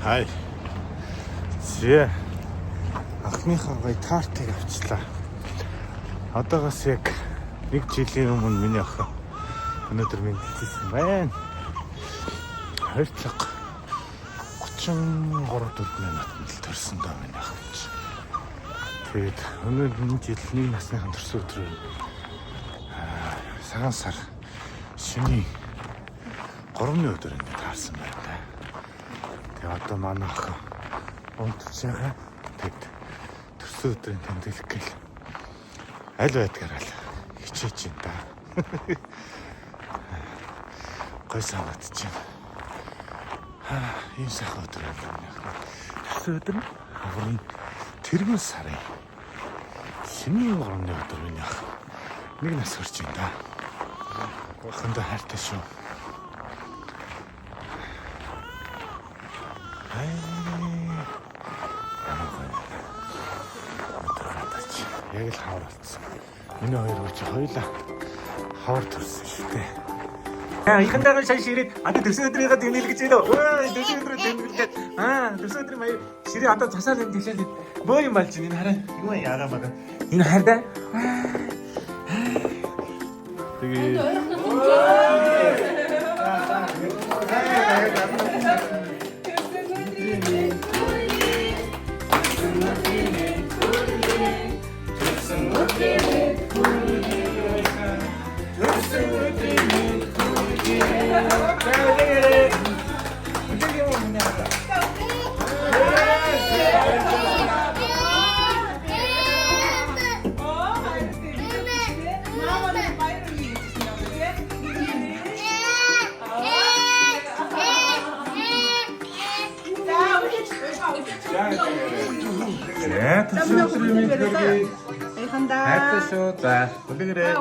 Хай. Зэ. Анхныхаа гоё тартыг авчлаа. Одоогоос яг 1 жилийн өмнө миний охин өнөөдөр мэдчихсэн байна. 2 цаг 33-4 минутанд л төрсөн даа миний охин чи. Тэгээд өнөөдөр жил 1 насныхан төрсөн өдрөө цагаан сар шөнийн 3-ны өдөр ингэ таарсан байна. Тэгээд одоо манай охин унтж байгаа. Тэгээд төрсөн өдрийн тэмдэглэх гэл аль байдгаараа л хичээж юм да. Гой санагдаж байна. Ийм сайхан өдөр байна. Төрсөн өдөр нь агарын тэргүүн сарын шөнийн 3-ны өдөр байна. 1 нас хүрч байна да. Охиндоо хайртай шүү. Яг л хавар болсон. Миний хоёр үуч хоёулаа хавар төрсөн шүү дээ. Ихэнтэйгээ шаш ирээд төрсөн өдрийнхөө тэмдэглэж байна уу? Ой, төрсөн өдрөө тэмдэглээд. Төрсөн өдрийн маяг ширээ одоо цасаар тэмдэглээд бөө юм болж байна. Энэ хараа юу яагаа мага. Энэ хараа. Тэгээ 네, 두수들이 그렇게 хайртай шүү. За, үлгэрээ.